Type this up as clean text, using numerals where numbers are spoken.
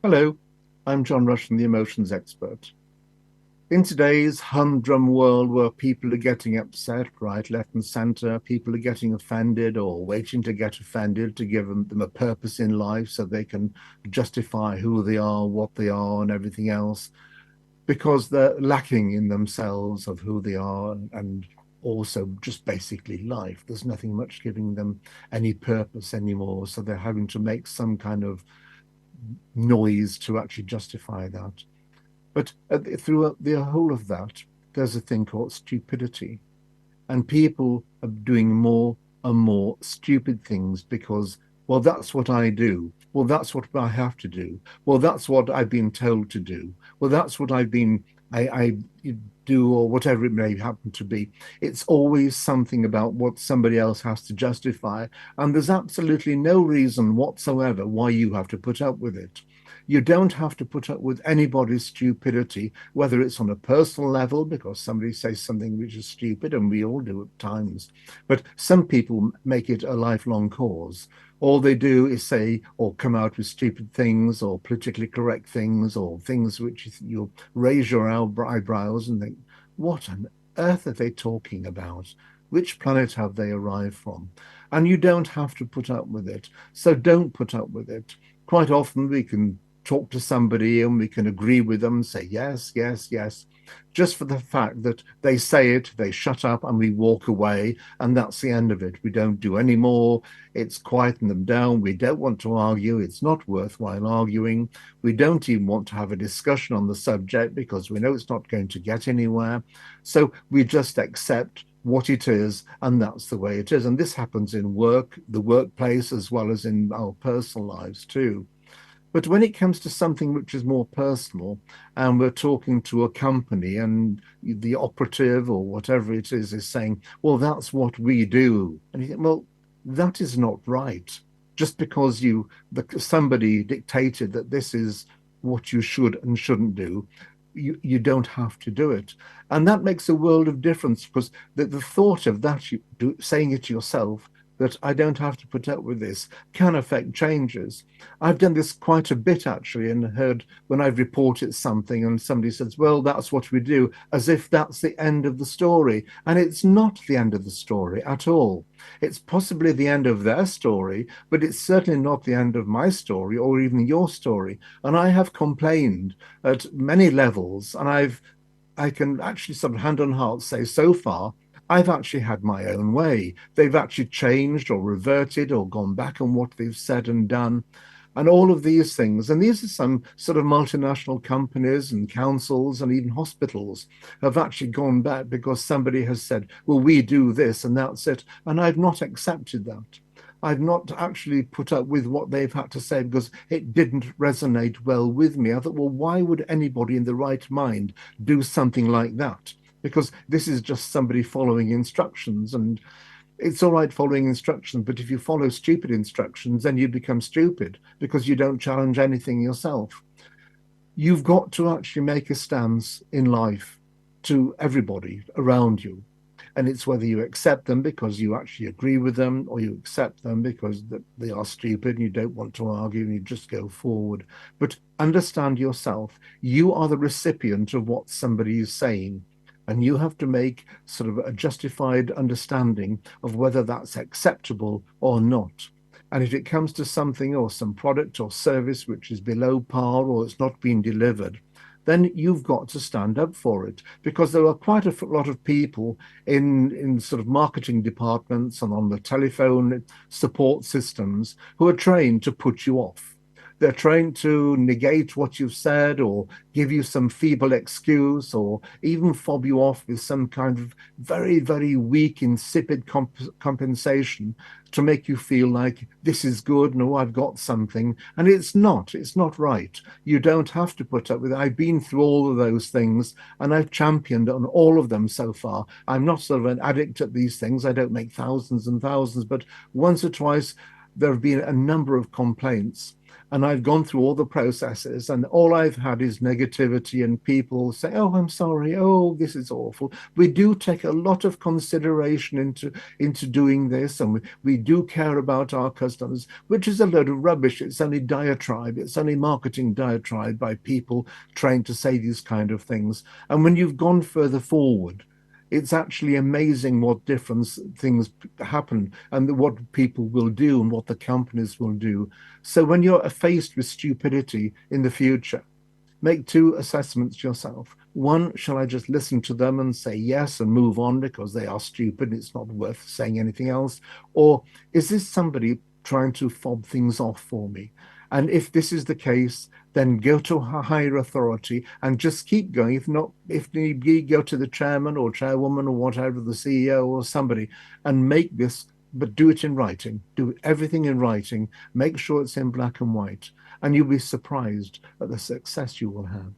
Hello, I'm John Rushton, the emotions expert. In today's humdrum world where people are getting upset, right, left, and center, people are getting offended or waiting to get offended to give them a purpose in life so they can justify who they are, what they are, and everything else, because they're lacking in themselves of who they are and also just basically life. There's nothing much giving them any purpose anymore. So they're having to make some kind of noise to actually justify that. But throughout the whole of that, there's a thing called stupidity. And people are doing more and more stupid things because, well, that's what I do. Well, that's what I have to do. Well, that's what I've been told to do. Well, that's what I do, or whatever it may happen to be. It's always something about what somebody else has to justify. And there's absolutely no reason whatsoever why you have to put up with it. You don't have to put up with anybody's stupidity, whether it's on a personal level, because somebody says something which is stupid, and we all do at times. But some people make it a lifelong cause. All they do is say or come out with stupid things or politically correct things or things which you raise your eyebrows and think, what on earth are they talking about? Which planet have they arrived from? And you don't have to put up with it. So don't put up with it. Quite often we can talk to somebody and we can agree with them, say yes, yes, yes, just for the fact that they say it, they shut up, and we walk away, and that's the end of it. We don't do any more. It's quieting them down. We don't want to argue. It's not worthwhile arguing. We don't even want to have a discussion on the subject because we know it's not going to get anywhere. So we just accept what it is, and that's the way it is. And this happens in work, the workplace, as well as in our personal lives too. But when it comes to something which is more personal, and we're talking to a company, and the operative or whatever it is saying, well, that's what we do. And you think, well, that is not right. Just because somebody dictated that this is what you should and shouldn't do, you don't have to do it. And that makes a world of difference because the thought of that, saying it yourself, that I don't have to put up with this, can affect changes. I've done this quite a bit actually, and heard when I've reported something and somebody says, well, that's what we do, as if that's the end of the story. And it's not the end of the story at all. It's possibly the end of their story, but it's certainly not the end of my story or even your story. And I have complained at many levels, and I can actually sort of hand on heart say so far, I've actually had my own way. They've actually changed or reverted or gone back on what they've said and done, and all of these things. And these are some sort of multinational companies and councils and even hospitals have actually gone back because somebody has said, well, we do this and that's it. And I've not accepted that. I've not actually put up with what they've had to say because it didn't resonate well with me. I thought, well, why would anybody in the right mind do something like that? Because this is just somebody following instructions, and it's all right following instructions, but if you follow stupid instructions, then you become stupid because you don't challenge anything yourself. You've got to actually make a stance in life to everybody around you. And it's whether you accept them because you actually agree with them, or you accept them because they are stupid and you don't want to argue and you just go forward. But understand yourself. You are the recipient of what somebody is saying. And you have to make sort of a justified understanding of whether that's acceptable or not. And if it comes to something or some product or service which is below par or it's not being delivered, then you've got to stand up for it because there are quite a lot of people in sort of marketing departments and on the telephone support systems who are trained to put you off. They're trained to negate what you've said or give you some feeble excuse or even fob you off with some kind of very, very weak, insipid compensation to make you feel like this is good. No, I've got something. And it's not right. You don't have to put up with it. I've been through all of those things and I've championed on all of them so far. I'm not sort of an addict at these things. I don't make thousands and thousands, but once or twice there have been a number of complaints. and I've gone through all the processes, and all I've had is negativity and people say, "Oh, I'm sorry. Oh, this is awful." We do take a lot of consideration into doing this, and we do care about our customers, which is a load of rubbish. It's only diatribe. It's only marketing diatribe by people trying to say these kind of things. And when you've gone further forward, it's actually amazing what difference things happen and what people will do and what the companies will do. So when you're faced with stupidity in the future, make two assessments yourself. One, shall I just listen to them and say yes and move on because they are stupid and it's not worth saying anything else? Or is this somebody trying to fob things off for me? And if this is the case, then go to a higher authority and just keep going. If not, if need be, go to the chairman or chairwoman or whatever, the CEO or somebody, and make this, but do it in writing. Do everything in writing. Make sure it's in black and white, and you'll be surprised at the success you will have.